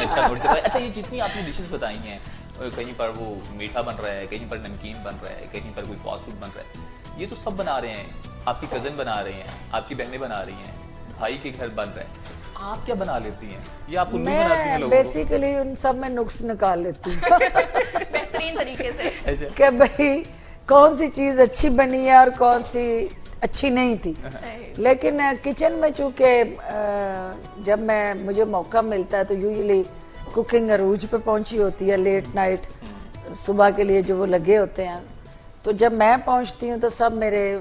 اچھا نوٹ کر رہا ہے. اچھا یہ جتنی آپ نے ڈشز بتائی ہیں, کہیں پر وہ میٹھا بن رہا ہے, کہیں پر نمکین بن رہا ہے, کہیں پر کوئی فاسٹ فوڈ بن رہا ہے, یہ تو سب بنا رہے ہیں, آپ کی کزن بنا رہی ہیں, آپ کی بہنیں بنا رہی ہیں, بھائی کے گھر بن رہا ہے, آپ کیا بنا لیتی ہیں؟ یہ آپ الو بناتی ہیں لوگوں کو؟ بیسیکلی ان سب میں نقص نکال لیتی ہوں بہترین طریقے سے کہ بھئی کون سی چیز اچھی بنی ہے اور کون سی اچھی نہیں تھی. لیکن کچن میں چونکہ جب مجھے موقع ملتا ہے تو یوزلی کوکنگ عروج پہ پہنچی ہوتی ہے, لیٹ نائٹ صبح کے لیے جو وہ لگے ہوتے ہیں, تو جب میں پہنچتی ہوں تو سب میرے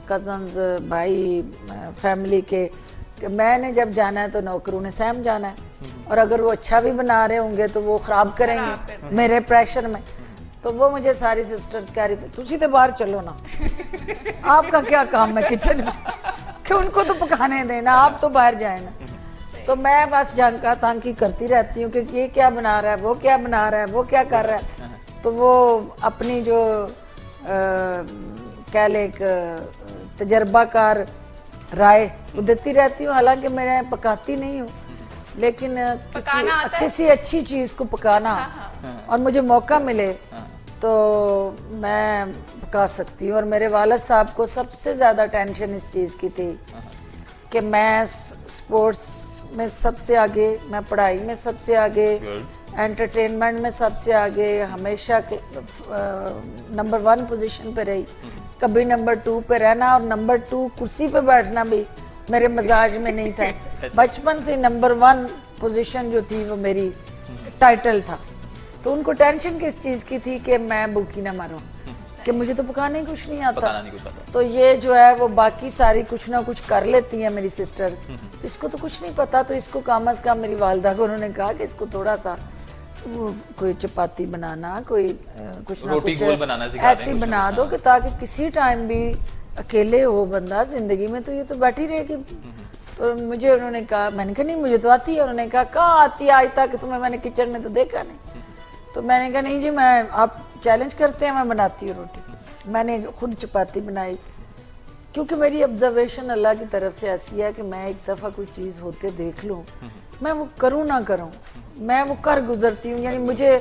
کزنز, بھائی, فیملی کے, میں نے جب جانا ہے تو نوکروں نے سہم جانا ہے, اور اگر وہ اچھا بھی بنا رہے ہوں گے تو وہ خراب کریں گے میرے پریشر میں. تو وہ مجھے ساری سسٹرز کہہ رہی تھی تسی تو باہر چلو نا, آپ کا کیا کام ہے کچن میں, کہ ان کو تو پکانے دینا, آپ تو باہر جائیں نا. تو میں بس جھانکا تانکی کرتی رہتی ہوں کہ یہ کیا بنا رہا ہے, وہ کیا بنا رہا ہے, وہ کیا کر رہا ہے. تو وہ اپنی جو کہہ لیں ایک تجربہ کار رائے وہ دیتی رہتی ہوں. حالانکہ میں پکاتی نہیں ہوں, لیکن کسی اچھی چیز کو پکانا اور مجھے موقع ملے تو میں پکا سکتی ہوں. اور میرے والد صاحب کو سب سے زیادہ ٹینشن اس چیز کی تھی کہ میں سپورٹس میں سب سے آگے, میں پڑھائی میں سب سے آگے, انٹرٹینمنٹ میں سب سے آگے, ہمیشہ نمبر 1 پوزیشن پہ رہی, کبھی نمبر 2 پہ رہنا, اور نمبر 2 کرسی پہ بیٹھنا بھی میرے مزاج میں نہیں تھا. بچپن سے نمبر 1 پوزیشن جو تھی وہ میری ٹائٹل تھا. تو ان کو ٹینشن کس چیز کی تھی کہ میں بھوکی نہ مروں, کہ مجھے تو پکانے کچھ نہیں آتا. تو یہ جو ہے وہ باقی ساری کچھ نہ کچھ کر لیتی ہیں میری سسٹرز, اس کو تو کچھ نہیں پتا. تو اس کو کم از کم میری والدہ کو انہوں نے کہا کہ اس کو تھوڑا سا کوئی چپاتی بنانا, کوئی کچھ نہ کچھ ایسی بنا دو کہ تاکہ کسی ٹائم بھی اکیلے ہو بندہ زندگی میں تو یہ تو بیٹھی رہے گی. تو مجھے انہوں نے کہا, میں نے کہا نہیں مجھے تو آتی ہے. انہوں نے کہا کہاں آتی ہے, آج تک تمہیں میں نے کچن میں تو دیکھا نہیں. تو میں نے کہا نہیں جی, میں آپ چیلنج کرتے ہیں, میں بناتی ہوں روٹی. میں نے خود چپاتی بنائی, کیونکہ میری آبزرویشن اللہ کی طرف سے ایسی ہے کہ میں ایک دفعہ کوئی چیز ہوتے دیکھ لوں, میں وہ کروں نہ کروں, میں وہ کر گزرتی ہوں. یعنی مجھے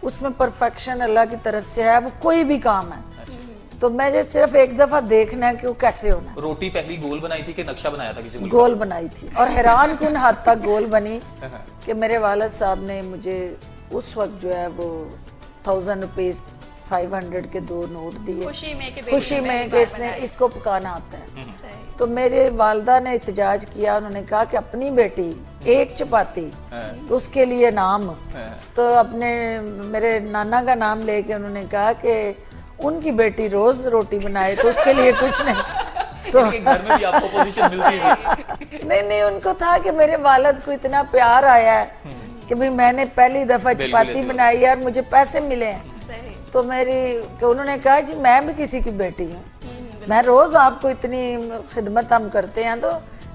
اس میں پرفیکشن اللہ کی طرف سے ہے, وہ کوئی بھی کام ہے تو مجھے صرف ایک دفعہ دیکھنا ہے کہ وہ کیسے ہونا ہے. روٹی پہلی گول بنائی تھی کہ نقشہ بنایا تھا کسی ملک؟ گول بنائی تھی, اور حیران کن حد تک گول بنی کہ میرے والد صاحب نے مجھے اس وقت جو ہے وہ 1000 روپیز 500 کے 2 نوٹ دیے, خوشی میں کہ اس نے اس کو پکانا آتا ہے. تو میرے والدہ نے احتجاج کیا, انہوں نے کہا کہ اپنی بیٹی ایک چپاتی تو اس کے لیے نام, تو اپنے میرے نانا کا نام لے کے انہوں نے کہا کہ ان کی بیٹی روز روٹی بنائے تو اس کے لیے کچھ نہیں. تو گھر میں بھی آپ کو پوزیشن ملتی ہے؟ نہیں, ان کو تھا کہ میرے والد کو اتنا پیار آیا ہے کہ بھئی میں نے پہلی دفعہ چپاتی بنائی ہے اور مجھے پیسے ملے ہیں. تو کہ انہوں نے کہا جی میں بھی کسی کی بیٹی ہوں, میں روز آپ کو اتنی خدمت ہم کرتے ہیں, تو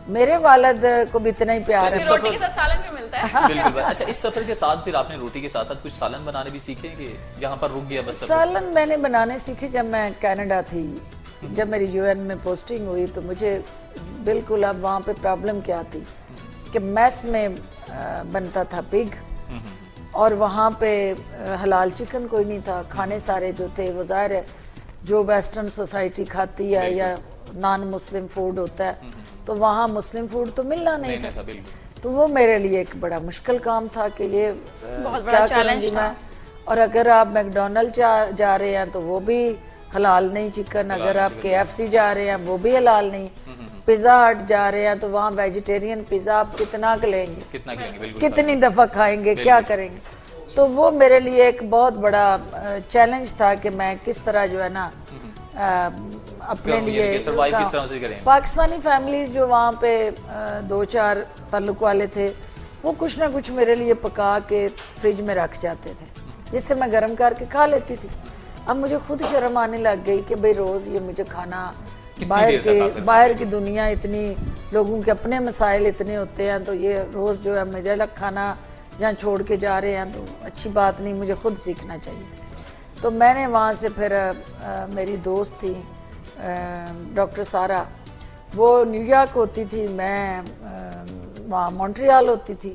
میرے والد کو بھی اتنا ہی پیار ہے. روٹی کے ساتھ سالن بھی ملتا ہے. بالکل. اچھا اس سفر کے ساتھ پھر آپ نے روٹی کے ساتھ ساتھ کچھ سالن بنانے بھی سیکھے کہ یہاں پر رک گیا بس؟ سالن میں نے بنانے سیکھے جب میں کینیڈا تھی, جب میری UN میں پوسٹنگ ہوئی تو مجھے بالکل اب وہاں پہ پرابلم کیا تھی کہ میس میں بنتا تھا پگ, اور وہاں پہ حلال چکن کوئی نہیں تھا. کھانے سارے جو تھے وہ ظاہر ہے جو ویسٹرن سوسائٹی کھاتی ہے یا نان مسلم فوڈ ہوتا ہے, تو وہاں مسلم فوڈ تو ملنا نہیں تھا. تو وہ میرے لیے ایک بڑا مشکل کام تھا کہ یہ کیا کروں گی میں. اور اگر آپ میکڈونلڈ جا رہے ہیں تو وہ بھی حلال نہیں چکن, اگر آپ KFC جا رہے ہیں وہ بھی حلال نہیں, پیزا ہٹ جا رہے ہیں تو وہاں ویجیٹیرین پیزا آپ کتنا لیں گے, کتنی دفعہ کھائیں گے, کیا کریں گے. تو وہ میرے لیے ایک بہت بڑا چیلنج تھا کہ میں کس طرح جو ہے نا اپنے لیے. پاکستانی فیملیز جو وہاں پہ 2-4 تعلق والے تھے وہ کچھ نہ کچھ میرے لیے پکا کے فریج میں رکھ جاتے تھے, جس سے میں گرم کر کے کھا لیتی تھی. اب مجھے خود شرم آنے لگ گئی کہ بھئی روز یہ مجھے کھانا, باہر کی دنیا اتنی, لوگوں کے اپنے مسائل اتنے ہوتے ہیں, تو یہ روز جو ہے مجھے الگ کھانا جہاں چھوڑ کے جا رہے ہیں تو اچھی بات نہیں, مجھے خود سیکھنا چاہیے. تو میں نے وہاں سے پھر میری دوست تھی ڈاکٹر سارا, وہ نیو یارک ہوتی تھی, میں وہاں مونٹریال ہوتی تھی.